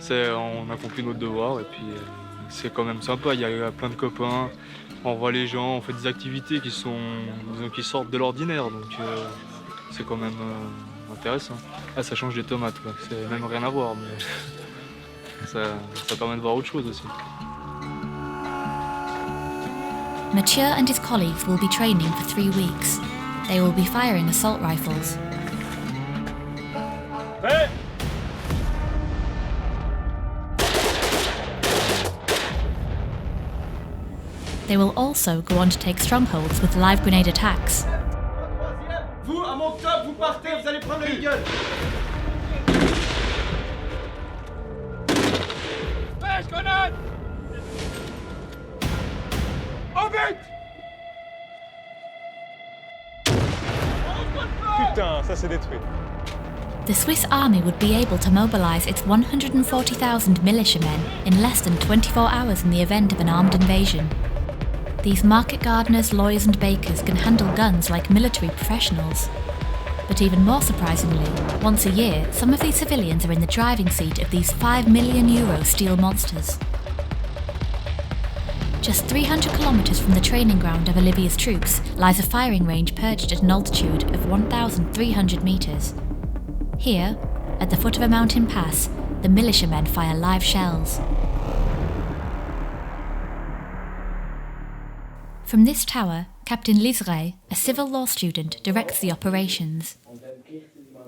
On accomplit notre devoir et puis c'est quand même sympa. Il y a plein de copains, on voit les gens, on fait des activités qui sortent de l'ordinaire, donc c'est quand même intéressant. Ah, ça change des tomates, quoi. C'est même rien à voir, mais ça permet de voir autre chose aussi. Mathieu and his colleagues will be training for 3 weeks. They will be firing assault rifles. Hey! They will also go on to take strongholds with live grenade attacks. Vous, à mon top, vous partez, vous allez prendre le gueule. Pêche, grenade! Au but! Putain, ça s'est détruit. The Swiss army would be able to mobilise its 140,000 militiamen in less than 24 hours in the event of an armed invasion. These market gardeners, lawyers and bakers can handle guns like military professionals. But even more surprisingly, once a year, some of these civilians are in the driving seat of these €5 million steel monsters. Just 300 kilometres from the training ground of Olivia's troops lies a firing range perched at an altitude of 1,300 metres. Here, at the foot of a mountain pass, the militiamen fire live shells. From this tower, Captain Littering, a civil law student, directs the operations.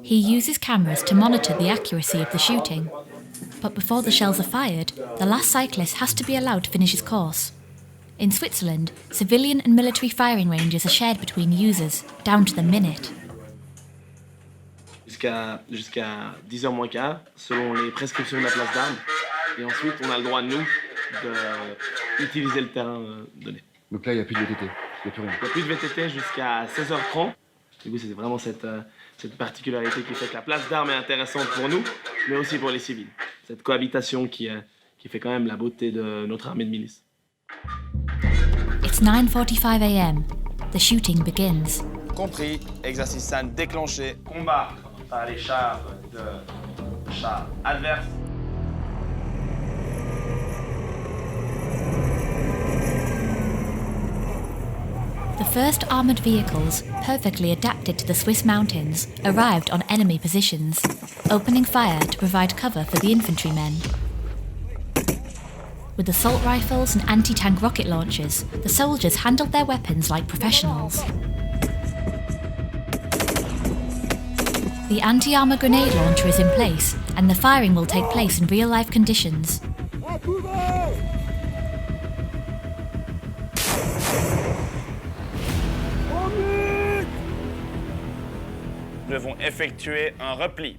He uses cameras to monitor the accuracy of the shooting. But before the shells are fired, the last cyclist has to be allowed to finish his course. In Switzerland, civilian and military firing ranges are shared between users, down to the minute. Jusqu'à 10h moins quart, selon les prescriptions de la place d'armes. Et ensuite, on a le droit, nous, d'utiliser le terrain donné. Donc là, il n'y a plus de VTT, il n'y a plus rien. Il n'y a plus de VTT jusqu'à 16h30. Du coup, c'est vraiment cette particularité qui fait que la place d'armes est intéressante pour nous, mais aussi pour les civils. Cette cohabitation qui fait quand même la beauté de notre armée de milice. It's 9:45 a.m. The shooting begins. Compris, exercice SAN déclenché. Combat par les chars char adverse. The first armoured vehicles, perfectly adapted to the Swiss mountains, arrived on enemy positions, opening fire to provide cover for the infantrymen. With assault rifles and anti-tank rocket launchers, the soldiers handled their weapons like professionals. The anti-armour grenade launcher is in place, and the firing will take place in real-life conditions. Nous devons effectuer un repli.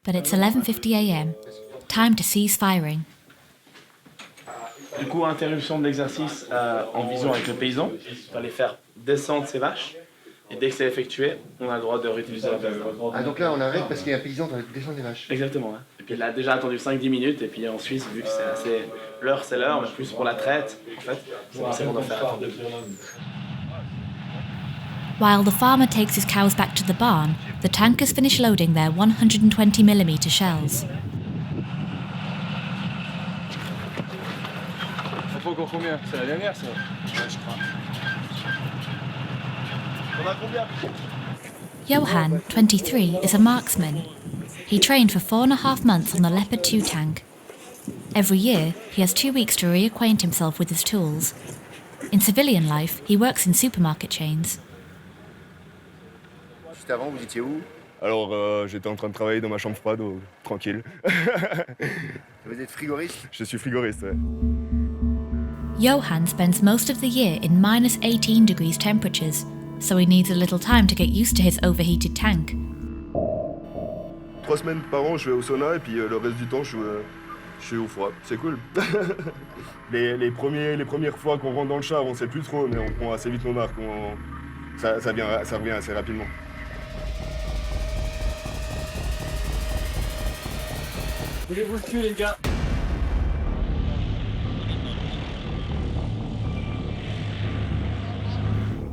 But it's 11:50 a.m. Time to cease firing. Du coup, interruption de l'exercice en vision avec le paysan. Il fallait faire descendre ses vaches. Et dès que c'est effectué, on a le droit de réutiliser la place. Ah, donc là, on arrête parce qu'il y a un paysan qui doit descendre des vaches. Exactement. Ouais. Et puis il a déjà attendu 5-10 minutes. Et puis en Suisse, vu que c'est assez... L'heure, c'est l'heure, mais plus pour la traite, en fait, c'est qu'on doit faire attendre. While the farmer takes his cows back to the barn, the tankers finish loading their 120mm shells. Ça fait encore combien? C'est la dernière, ça? Ouais, je crois. On a combien? Yohan, 23, is a marksman. He trained for 4.5 months on the Leopard 2 tank. Every year, he has 2 weeks to reacquaint himself with his tools. In civilian life, he works in supermarket chains. Juste avant, vous étiez où? Alors, j'étais en train de travailler dans ma chambre froide, tranquille. Vous êtes frigoriste? Je suis frigoriste, ouais. Yohan spends most of the year in minus 18 degrees temperatures, so he needs a little time to get used to his overheated tank. 3 semaines par an, je vais au sauna et puis le reste du temps, je suis au froid. C'est cool. les premières fois qu'on rentre dans le char, on sait plus trop, mais on prend assez vite nos marques. Ça revient assez rapidement. Voulez-vous le tuer, les gars?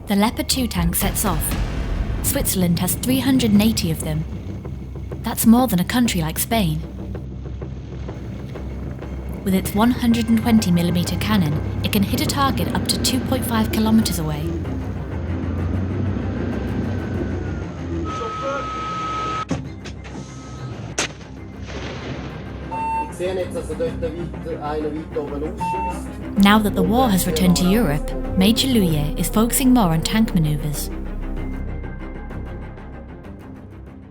The Leopard 2 tank sets off. Switzerland has 380 of them. That's more than a country like Spain. With its 120mm cannon, it can hit a target up to 2.5 kilometers away. Now that the war has returned to Europe, Major Louis is focusing more on tank maneuvers.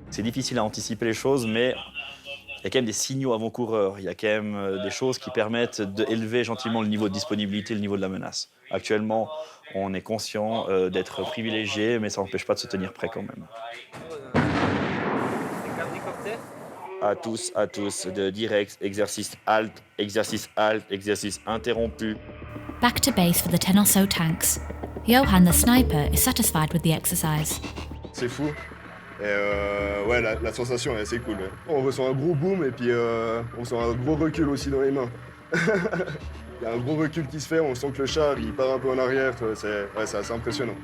C'est difficile à anticiper les choses, mais il y a quand même des signaux avant-coureurs. Il y a quand même des choses qui permettent d'élever gentiment le niveau de disponibilité, le niveau de la menace. Actuellement, on est conscient d'être privilégié, mais ça n'empêche pas de se tenir prêt quand même. À tous, de direct, exercice halte, exercice interrompu. Back to base for the 10 or so tanks. Yohan the sniper is satisfied with the exercise. C'est fou. Et ouais, la sensation est assez cool. Ouais. On ressent un gros boom et puis on sent un gros recul aussi dans les mains. Il y a un gros recul qui se fait, on sent que le char il part un peu en arrière. C'est assez impressionnant.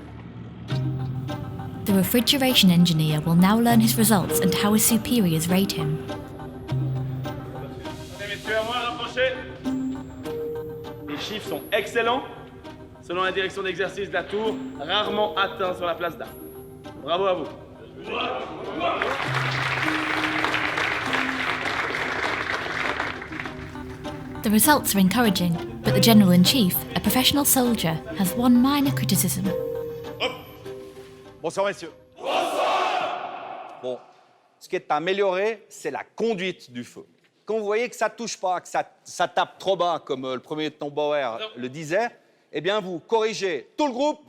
The refrigeration engineer will now learn his results and how his superiors rate him. Les chiffres sont excellents. Selon la direction d'exercice de la tour, rarement atteint sur la place d'armes. Bravo à vous. The results are encouraging, but the General-in-Chief, a professional soldier, has one minor criticism. Bonsoir, messieurs. Bonsoir. Bon, ce qui est amélioré, c'est la conduite du feu. Quand vous voyez que ça ne touche pas, que ça tape trop bas, comme le premier lieutenant Bauer le disait, eh bien, vous corrigez tout le groupe,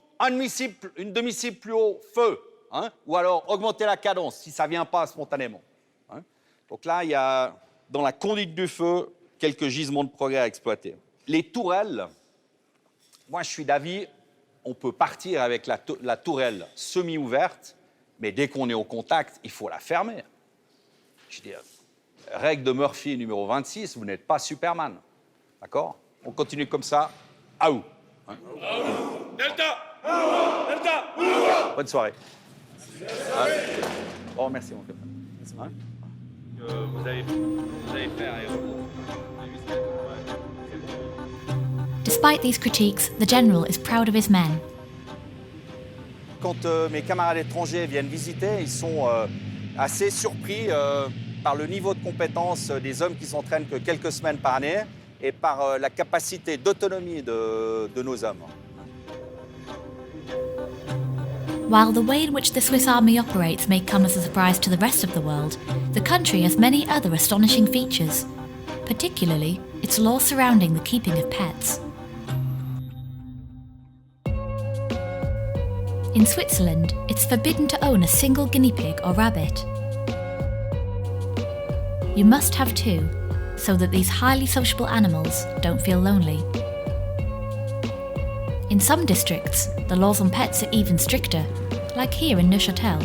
une demi-cible plus haut, feu. Hein, ou alors augmenter la cadence, si ça ne vient pas spontanément. Hein. Donc là, il y a, dans la conduite du feu, quelques gisements de progrès à exploiter. Les tourelles, moi, je suis d'avis, on peut partir avec la tourelle semi-ouverte, mais dès qu'on est au contact, il faut la fermer. Je dis, règle de Murphy numéro 26, vous n'êtes pas Superman. D'accord? On continue comme ça. Aou. Hein? Delta! Delta! Bonne soirée. Oh, merci, mon copain. Hein? Vous avez fait aéroport. Despite these critiques, the general is proud of his men. Quand mes camarades étrangers viennent visiter, ils sont assez surpris par le niveau de compétence des hommes qui s'entraînent que quelques semaines par année et par la capacité d'autonomie de nos hommes. While the way in which the Swiss Army operates may come as a surprise to the rest of the world, the country has many other astonishing features, particularly its laws surrounding the keeping of pets. In Switzerland, it's forbidden to own a single guinea pig or rabbit. You must have two, so that these highly sociable animals don't feel lonely. In some districts, the laws on pets are even stricter, like here in Neuchâtel.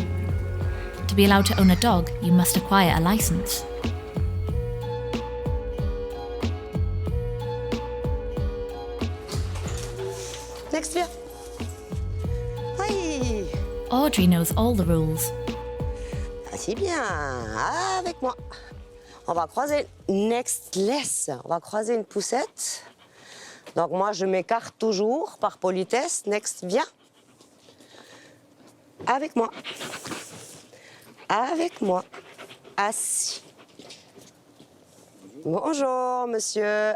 To be allowed to own a dog, you must acquire a license. Next year. Hi. Audrey knows all the rules. Assis bien, avec moi. On va croiser next less. On va croiser une poussette. Donc moi, je m'écarte toujours par politesse. Next, viens. Avec moi. Avec moi. Assis. Bonjour, monsieur.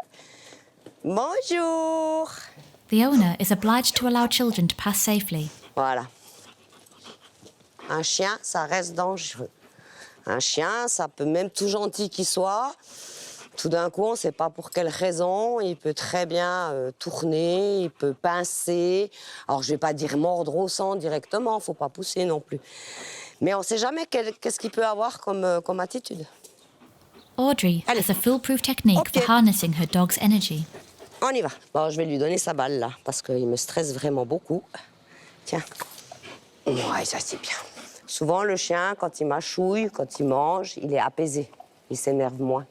Bonjour. The owner is obliged to allow children to pass safely. Voilà. Un chien, ça reste dangereux. Un chien, ça peut même tout gentil qu'il soit, tout d'un coup, on ne sait pas pour quelle raison, il peut très bien tourner, il peut pincer. Alors, je ne vais pas dire mordre au sang directement, il ne faut pas pousser non plus. Mais on ne sait jamais qu'est-ce qu'il peut avoir comme attitude. Audrey has a foolproof technique for harnessing her dog's energy. On y va. Bon, je vais lui donner sa balle là, parce qu'il me stresse vraiment beaucoup. Tiens. Ouais, ça c'est bien. Souvent, le chien, quand il mâchouille, quand il mange, il est apaisé. Il s'énerve moins.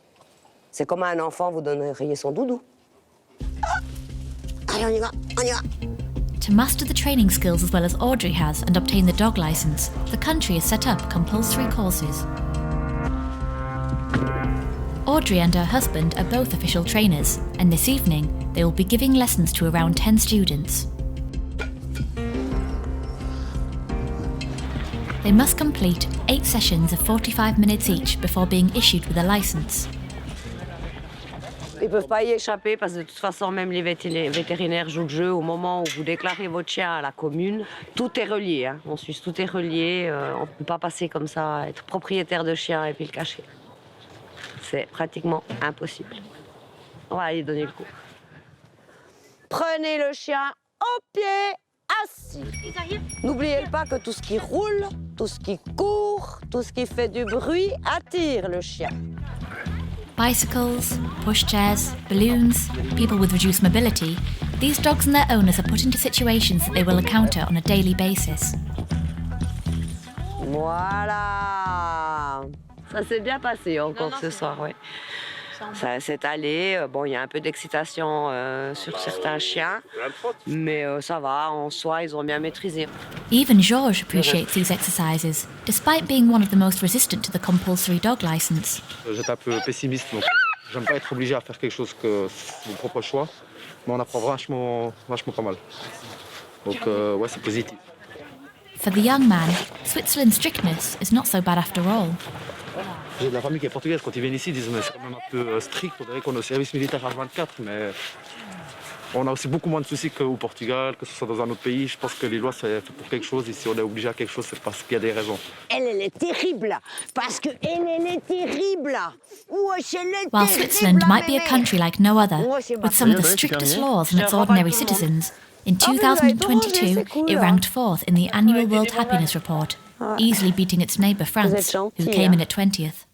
C'est comme à un enfant, vous donneriez son doudou. Ah! Allez, on y va, on y va. To master the training skills as well as Audrey has and obtain the dog license, the country has set up compulsory courses. Audrey and her husband are both official trainers, and this evening they will be giving lessons to around 10 students. They must complete 8 sessions of 45 minutes each before being issued with a license. Ils ne peuvent pas y échapper parce que de toute façon, même les vétérinaires jouent le jeu. Au moment où vous déclarez votre chien à la commune, tout est relié. Hein. En Suisse, tout est relié. On ne peut pas passer comme ça, être propriétaire de chien et puis le cacher. C'est pratiquement impossible. On va aller donner le coup. Prenez le chien au pied, assis. N'oubliez pas que tout ce qui roule, tout ce qui court, tout ce qui fait du bruit attire le chien. Bicycles, pushchairs, balloons, people with reduced mobility, these dogs and their owners are put into situations that they will encounter on a daily basis. Voilà. Ça s'est bien passé encore ce soir, oui. Ça s'est allé. Bon, il y a un peu d'excitation sur certains chiens, mais ça va, en soi, ils ont bien maîtrisé. Even Georges appreciates these exercises, despite being one of the most resistant to the compulsory dog license. J'étais un peu pessimiste, donc j'aime pas être obligé à faire quelque chose que c'est mon propre choix, mais on apprend vachement pas mal. Donc ouais, c'est positif. For the young man, Switzerland's strictness is not so bad after all. J'ai de la famille qui est portugaise, quand ils viennent ici, ils disent mais c'est quand même un peu strict, on dirait qu'on est au service militaire H24, mais on a aussi beaucoup moins de soucis qu'au Portugal, que ce soit dans un autre pays. Je pense que les lois, c'est fait pour quelque chose, et si on est obligé à quelque chose, c'est parce qu'il y a des raisons. Elle est terrible, parce qu'elle est terrible. While Switzerland might be a country like no other, with some of the strictest laws on its ordinary citizens, in 2022 it ranked 4th in the annual World Happiness Report, easily beating its neighbour France, who came in at 20th.